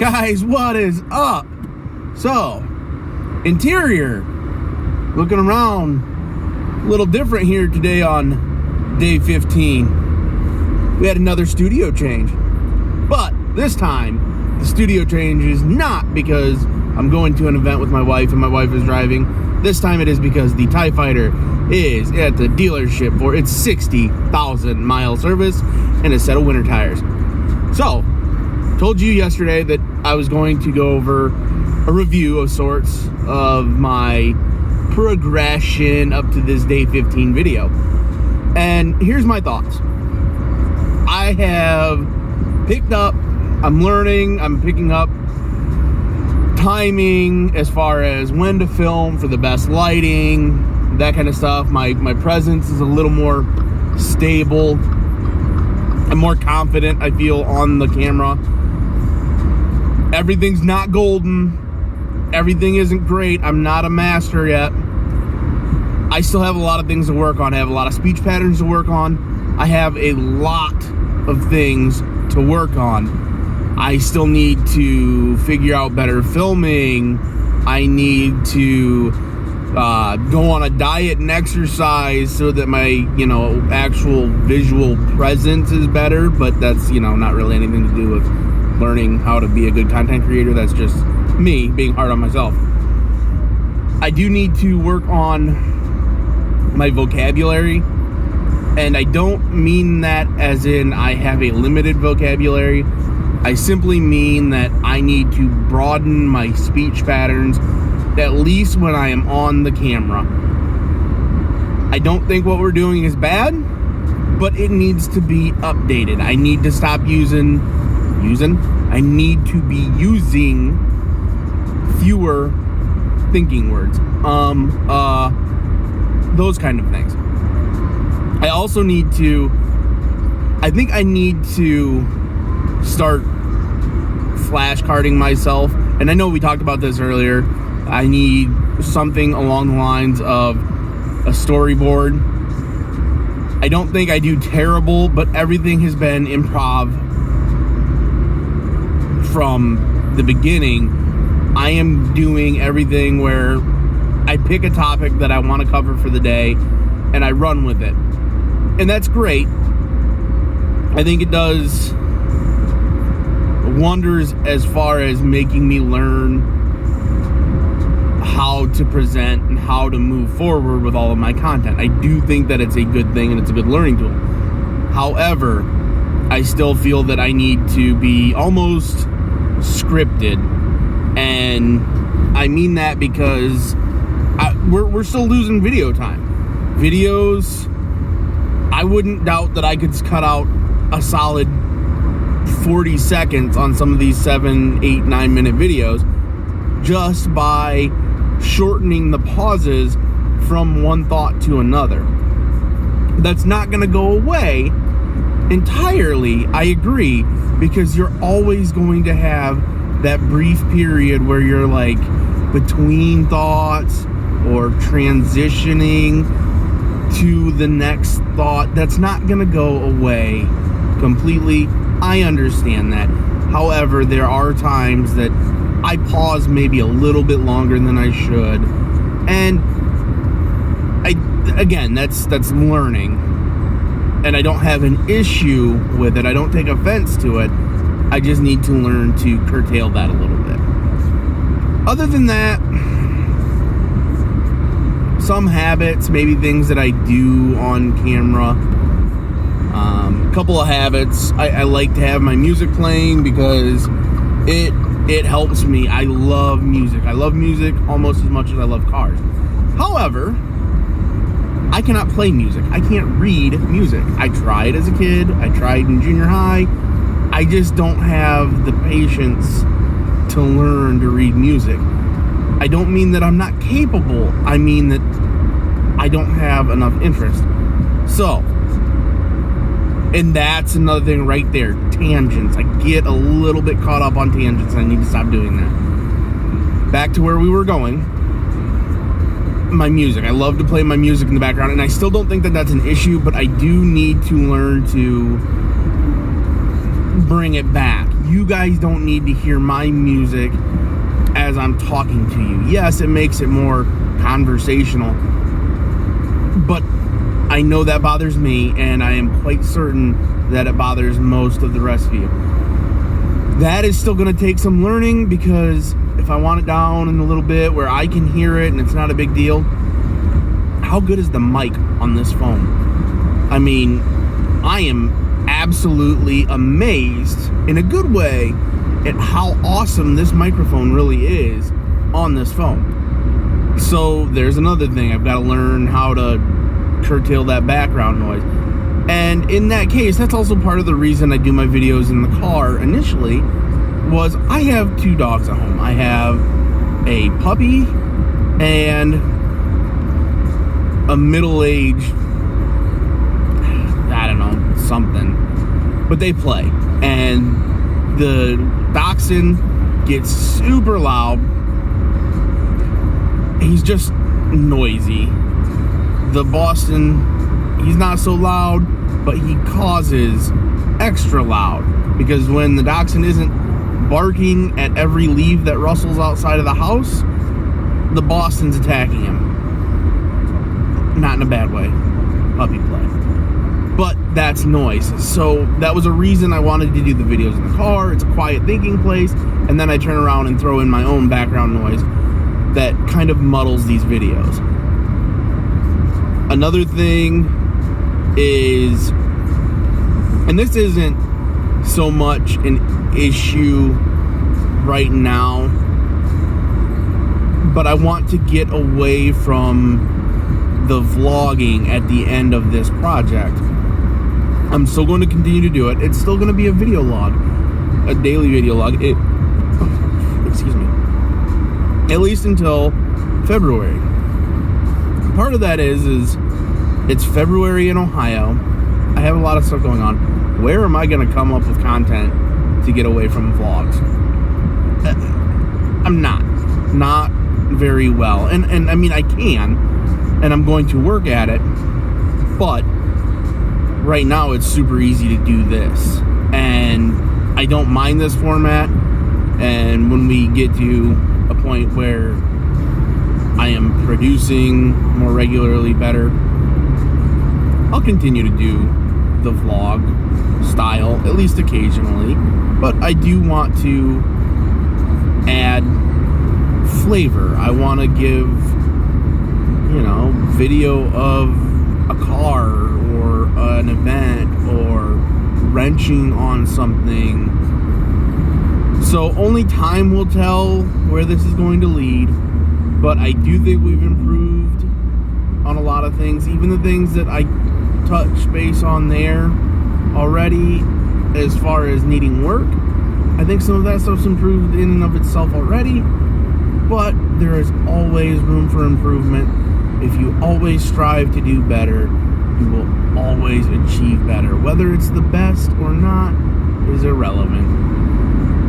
Guys, what is up? So, interior, looking around, a little different here today on day 15. We had another studio change, but this time the studio change is not because I'm going to an event with my wife and my wife is driving. This time it is because the TIE Fighter is at the dealership for its 60,000 mile service and a set of winter tires. So, told you yesterday that I was going to go over a review of sorts of my progression up to this day 15 video. And here's my thoughts. I have picked up, I'm learning, I'm picking up timing as far as when to film for the best lighting, that kind of stuff. My presence is a little more stable. I'm more confident, I feel, on the camera. Everything's not golden. Everything isn't great. I'm not a master yet. I still have a lot of things to work on. I have a lot of speech patterns to work on. I have a lot of things to work on. I still need to figure out better filming. I need to go on a diet and exercise so that my, actual visual presence is better. But that's, not really anything to do with learning how to be a good content creator. That's just me being hard on myself. I do need to work on my vocabulary, and I don't mean that as in I have a limited vocabulary. I simply mean that I need to broaden my speech patterns, at least when I am on the camera. I don't think what we're doing is bad, but it needs to be updated. I need to stop I need to be using fewer thinking words. Those kind of things. I also need to, I need to start flashcarding myself. And I know we talked about this earlier. I need something along the lines of a storyboard. I don't think I do terrible, but everything has been improv from the beginning. I am doing everything where I pick a topic that I want to cover for the day and I run with it. And that's great. I think it does wonders as far as making me learn how to present and how to move forward with all of my content. I do think that it's a good thing and it's a good learning tool. However, I still feel that I need to be almost scripted, and I mean that because we're still losing video time. Videos, I wouldn't doubt that I could cut out a solid 40 seconds on some of these 7, 8, 9 minute videos just by shortening the pauses from one thought to another. That's not going to go away entirely, I agree, because you're always going to have that brief period where you're like between thoughts or transitioning to the next thought. That's not going to go away completely. I understand that. However, there are times that I pause maybe a little bit longer than I should. And that's learning. And I don't have an issue with it. I don't take offense to it. I just need to learn to curtail that a little bit. Other than that, some habits, maybe things that I do on camera. A couple of habits. I like to have my music playing because it helps me. I love music. I love music almost as much as I love cars. However, I cannot play music. I can't read music. I tried as a kid. I tried in junior high. I just don't have the patience to learn to read music. I don't mean that I'm not capable. I mean that I don't have enough interest. So, and that's another thing right there. Tangents. I get a little bit caught up on tangents. I need to stop doing that. Back to where we were going. My music. I love to play my music in the background, and I still don't think that that's an issue, but I do need to learn to bring it back. You guys don't need to hear my music as I'm talking to you. Yes, it makes it more conversational, but I know that bothers me, and I am quite certain that it bothers most of the rest of you. That is still going to take some learning, because if I want it down in a little bit where I can hear it and it's not a big deal, how good is the mic on this phone? I mean, I am absolutely amazed in a good way at how awesome this microphone really is on this phone. So there's another thing. I've got to learn how to curtail that background noise. And in that case, that's also part of the reason I do my videos in the car initially, was I have 2 dogs at home. I have a puppy and a middle-aged, I don't know, something. But they play. And the dachshund gets super loud. He's just noisy. The Boston, he's not so loud, but he causes extra loud, because when the dachshund isn't barking at every leaf that rustles outside of the house, the Boston's attacking him. Not in a bad way. Puppy play. But that's noise. So that was a reason I wanted to do the videos in the car. It's a quiet thinking place. And then I turn around and throw in my own background noise that kind of muddles these videos. Another thing is, and this isn't so much an issue right now, but I want to get away from the vlogging at the end of this project. I'm still going to continue to do it. It's still going to be a video log, a daily video log. Excuse me. At least until February. Part of that is it's February in Ohio. I have a lot of stuff going on. Where am I going to come up with content to get away from vlogs? I'm not very well. And I mean, I can, and I'm going to work at it, but right now it's super easy to do this, and I don't mind this format. And when we get to a point where I am producing more regularly better, I'll continue to do the vlog style, at least occasionally. But I do want to add flavor. I want to give, video of a car or an event or wrenching on something. So only time will tell where this is going to lead, but I do think we've improved on a lot of things, even the things that I touched base on there already as far as needing work. I think some of that stuff's improved in and of itself already, but there is always room for improvement. If you always strive to do better, you will always achieve better. Whether it's the best or not is irrelevant.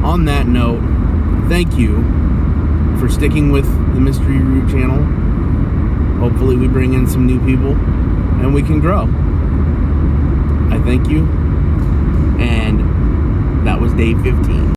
On that note, thank you for sticking with the Mystery Root channel. Hopefully we bring in some new people and we can grow. I thank you, and that was day 15.